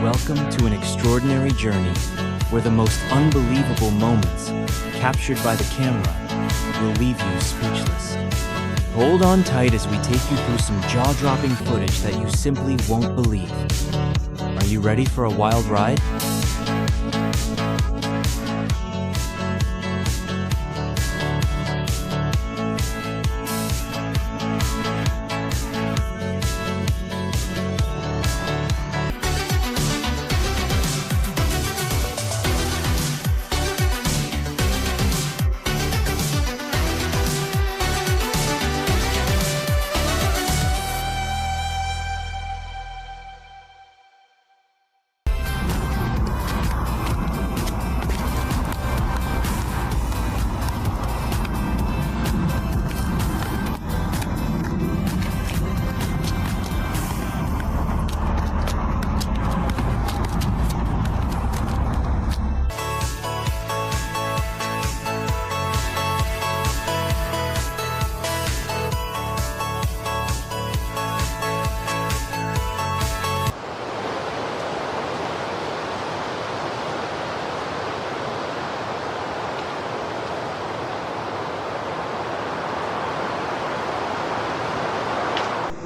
Welcome to an extraordinary journey where the most unbelievable moments, captured by the camera, will leave you speechless. Hold on tight as we take you through some jaw-dropping footage that you simply won't believe. Are you ready for a wild ride?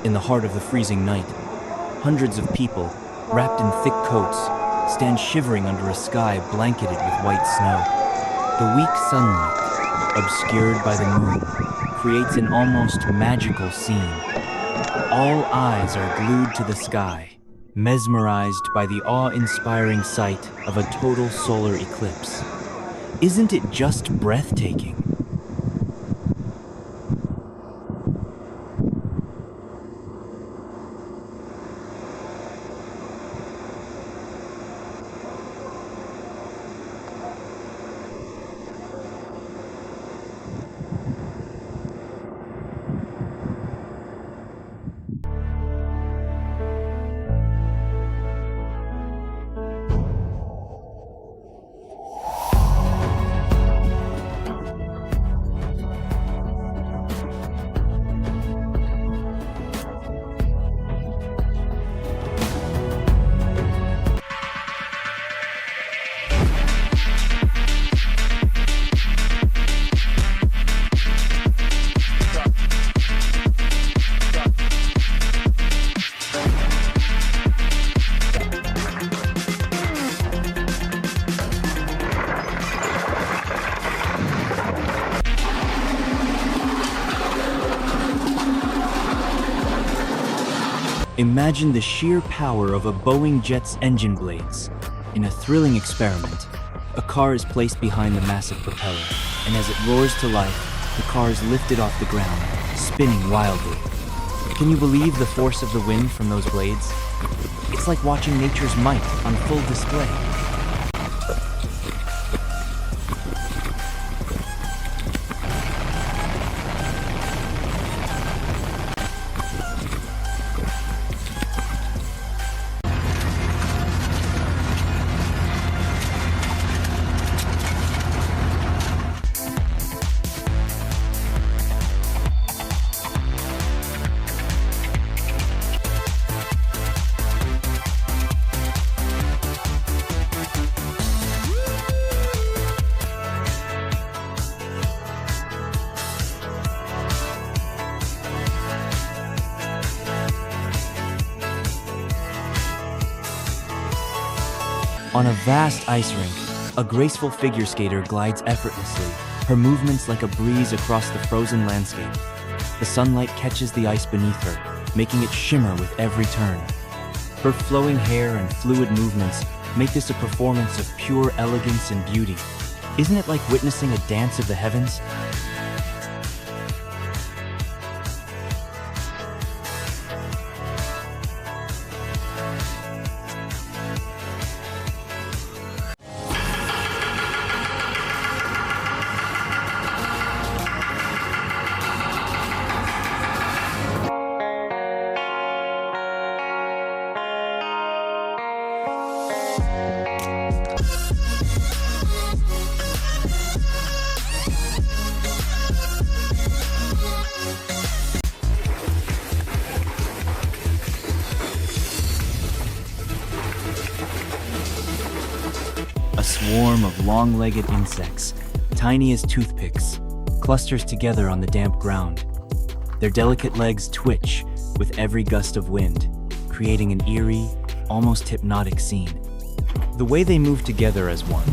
In the heart of the freezing night, hundreds of people, wrapped in thick coats, stand shivering under a sky blanketed with white snow. The weak sunlight, obscured by the moon, creates an almost magical scene. All eyes are glued to the sky, mesmerized by the awe-inspiring sight of a total solar eclipse. Isn't it just breathtaking? Imagine the sheer power of a Boeing jet's engine blades. In a thrilling experiment, a car is placed behind the massive propeller, and as it roars to life, the car is lifted off the ground, spinning wildly. Can you believe the force of the wind from those blades? It's like watching nature's might on full display. On a vast ice rink, a graceful figure skater glides effortlessly, her movements like a breeze across the frozen landscape. The sunlight catches the ice beneath her, making it shimmer with every turn. Her flowing hair and fluid movements make this a performance of pure elegance and beauty. Isn't it like witnessing a dance of the heavens? swarm of long-legged insects, tiny as toothpicks, clusters together on the damp ground. Their delicate legs twitch with every gust of wind, creating an eerie, almost hypnotic scene. The way they move together as one,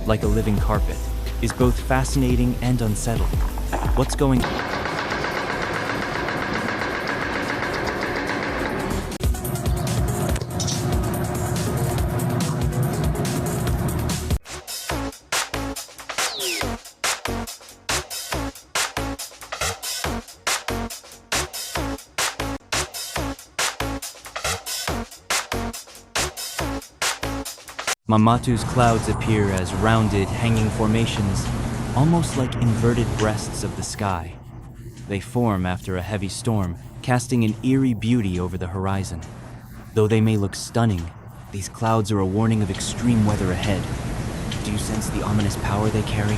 like a living carpet, is both fascinating and unsettling. What's going on? Mamatu's clouds appear as rounded, hanging formations, almost like inverted breasts of the sky. They form after a heavy storm, casting an eerie beauty over the horizon. Though they may look stunning, these clouds are a warning of extreme weather ahead. Do you sense the ominous power they carry?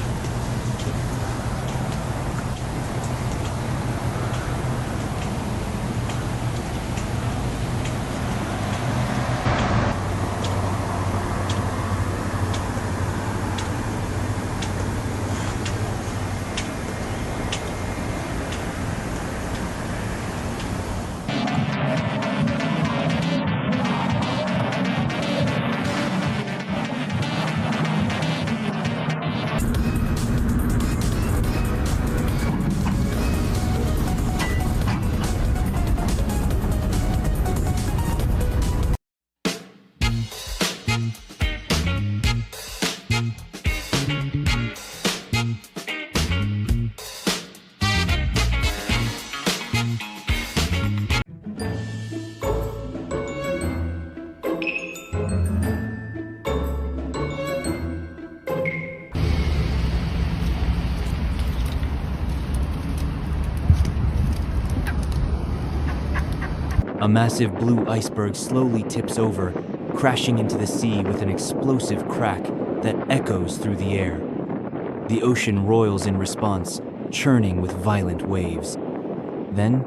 A massive blue iceberg slowly tips over, crashing into the sea with an explosive crack that echoes through the air. The ocean roils in response, churning with violent waves. Then,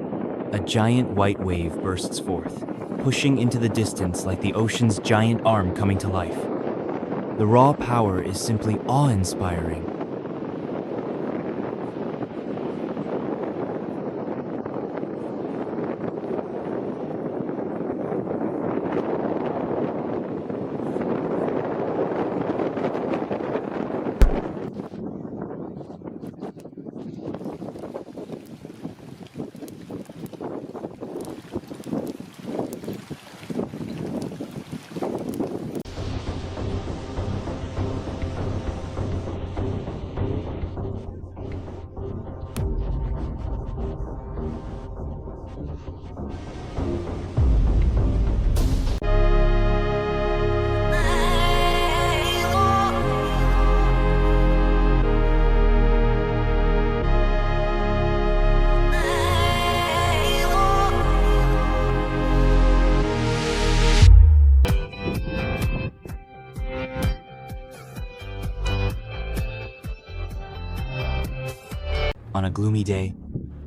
a giant white wave bursts forth, pushing into the distance like the ocean's giant arm coming to life. The raw power is simply awe-inspiring. On a gloomy day,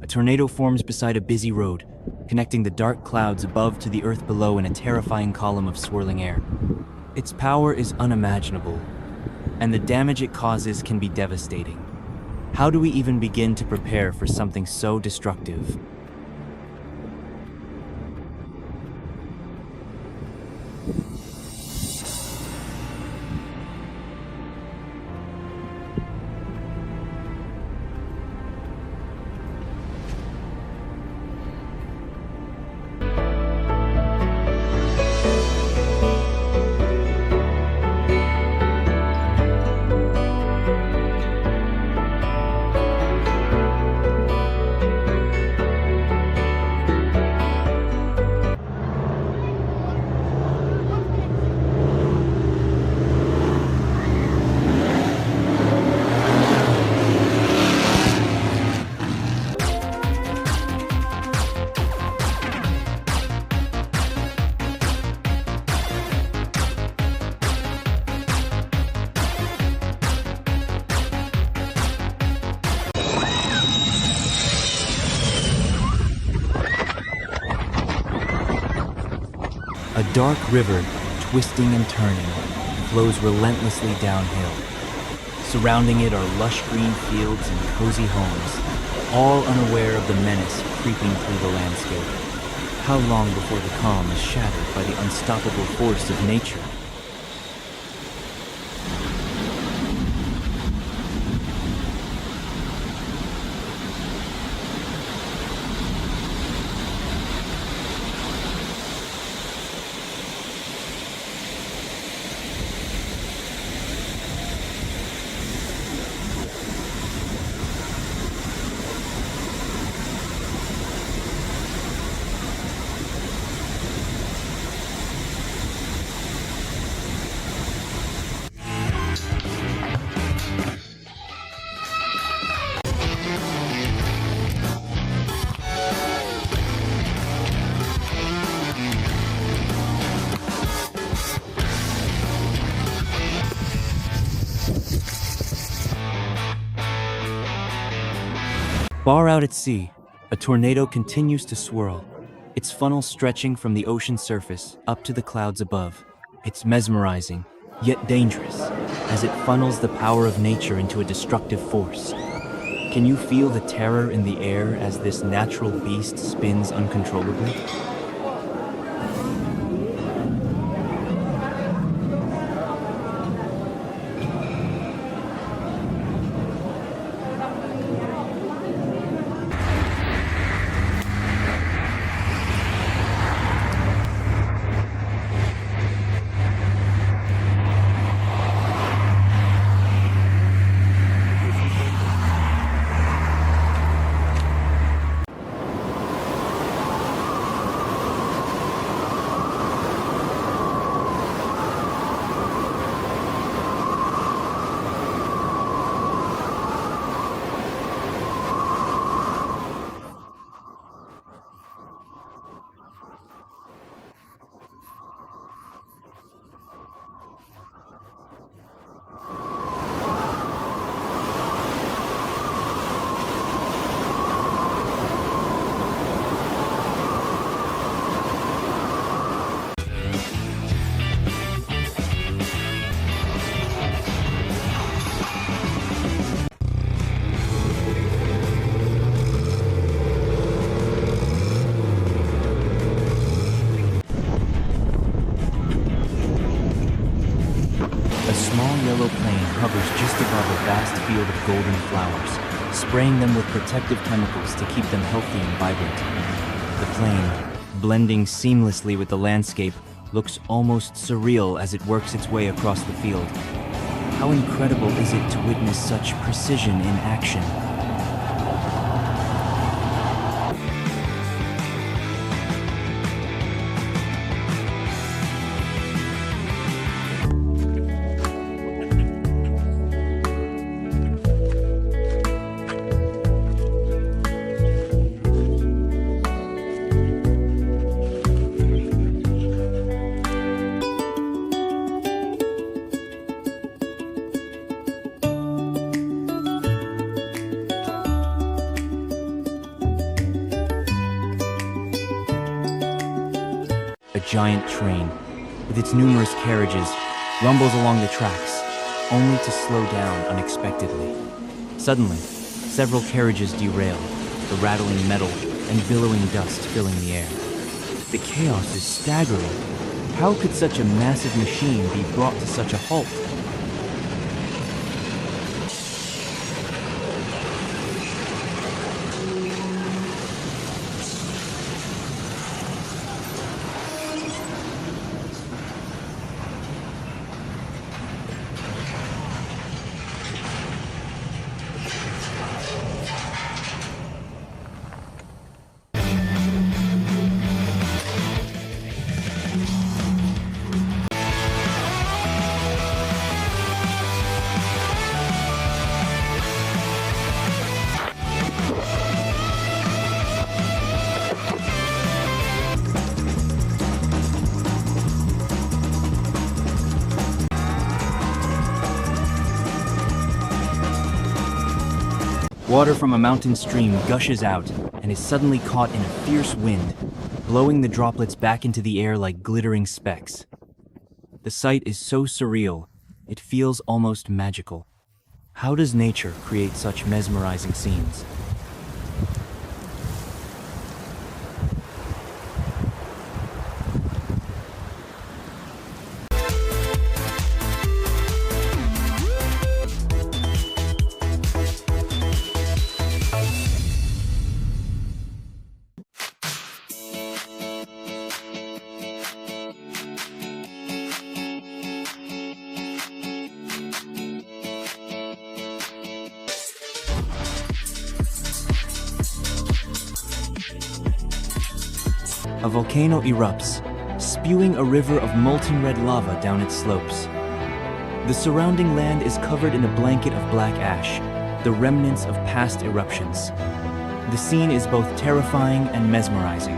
a tornado forms beside a busy road, connecting the dark clouds above to the earth below in a terrifying column of swirling air. Its power is unimaginable, and the damage it causes can be devastating. How do we even begin to prepare for something so destructive? A dark river, twisting and turning, flows relentlessly downhill. Surrounding it are lush green fields and cozy homes, all unaware of the menace creeping through the landscape. How long before the calm is shattered by the unstoppable force of nature? Far out at sea, a tornado continues to swirl, its funnel stretching from the ocean surface up to the clouds above. It's mesmerizing, yet dangerous, as it funnels the power of nature into a destructive force. Can you feel the terror in the air as this natural beast spins uncontrollably? A small yellow plane hovers just above a vast field of golden flowers, spraying them with protective chemicals to keep them healthy and vibrant. The plane, blending seamlessly with the landscape, looks almost surreal as it works its way across the field. How incredible is it to witness such precision in action? A giant train, with its numerous carriages, rumbles along the tracks, only to slow down unexpectedly. Suddenly, several carriages derail, the rattling metal and billowing dust filling the air. The chaos is staggering. How could such a massive machine be brought to such a halt? Water from a mountain stream gushes out and is suddenly caught in a fierce wind, blowing the droplets back into the air like glittering specks. The sight is so surreal, it feels almost magical. How does nature create such mesmerizing scenes? A volcano erupts, spewing a river of molten red lava down its slopes. The surrounding land is covered in a blanket of black ash, the remnants of past eruptions. The scene is both terrifying and mesmerizing.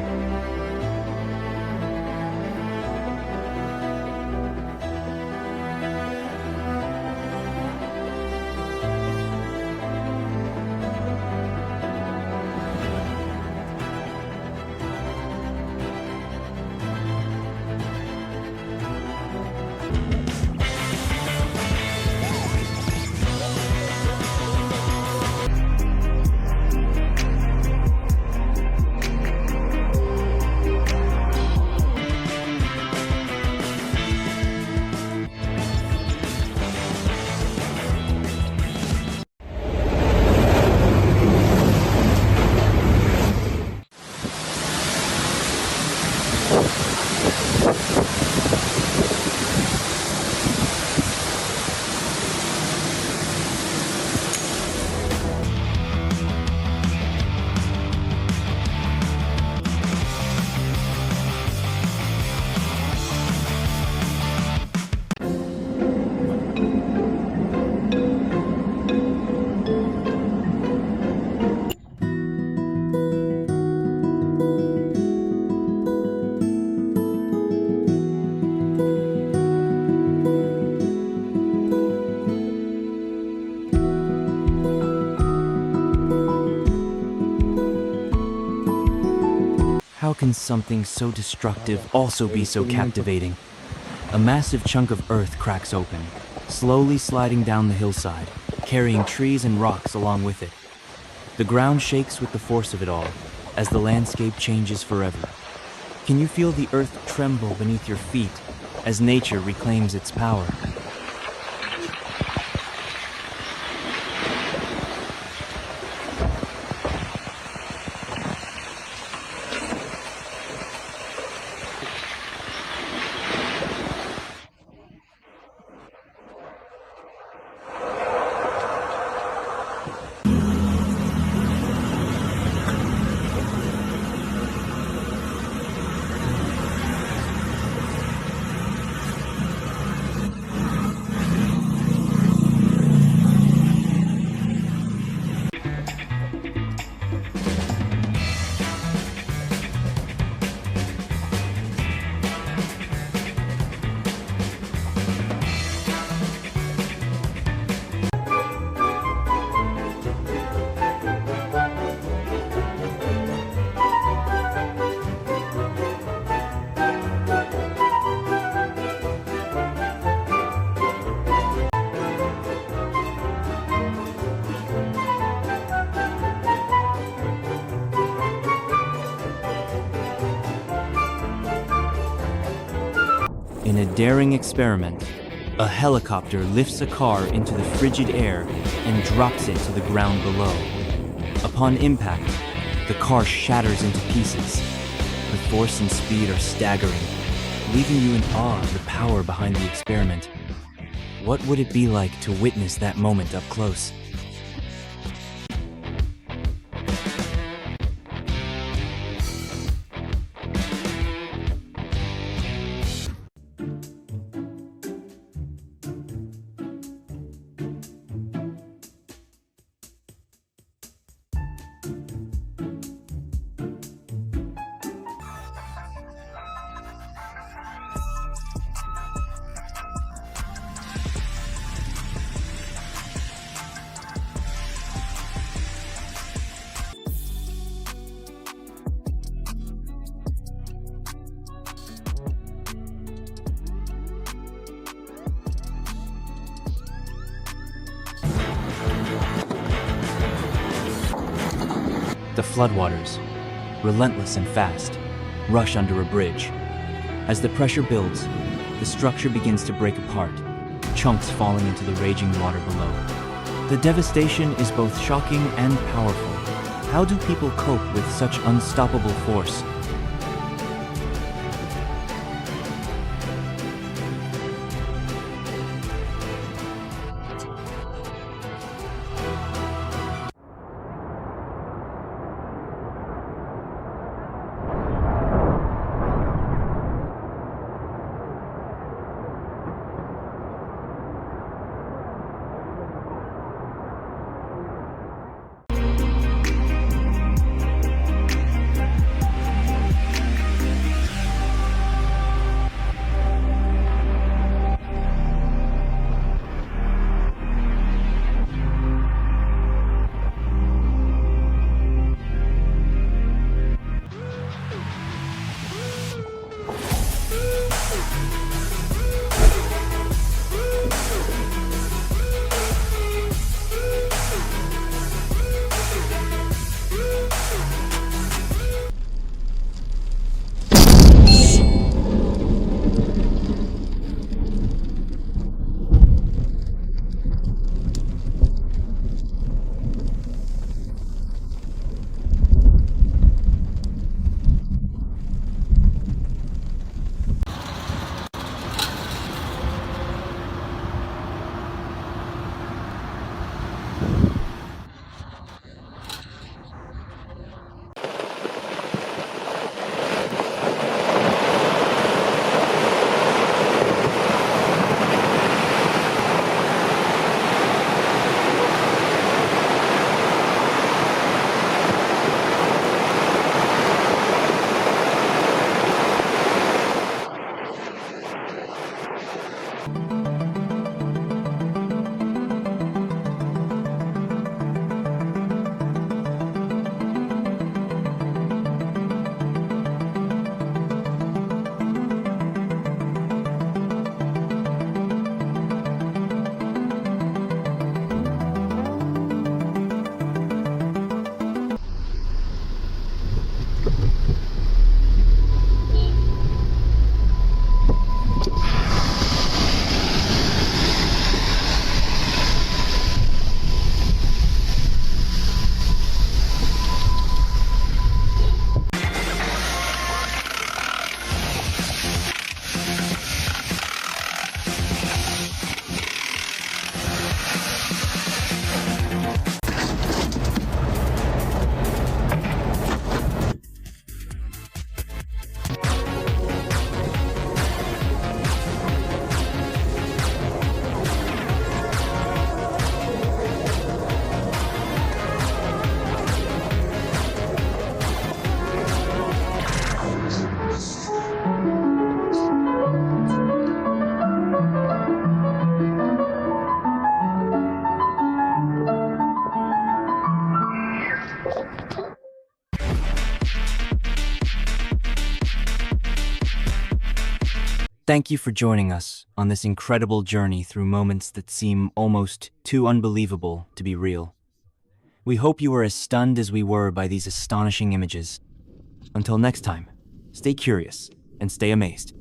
How can something so destructive also be so captivating? A massive chunk of earth cracks open, slowly sliding down the hillside, carrying trees and rocks along with it. The ground shakes with the force of it all, as the landscape changes forever. Can you feel the earth tremble beneath your feet as nature reclaims its power? In a daring experiment, a helicopter lifts a car into the frigid air and drops it to the ground below. Upon impact, the car shatters into pieces. The force and speed are staggering, leaving you in awe of the power behind the experiment. What would it be like to witness that moment up close? The floodwaters, relentless and fast, rush under a bridge. As the pressure builds, the structure begins to break apart, chunks falling into the raging water below. The devastation is both shocking and powerful. How do people cope with such unstoppable force? Thank you for joining us on this incredible journey through moments that seem almost too unbelievable to be real. We hope you were as stunned as we were by these astonishing images. Until next time, stay curious and stay amazed.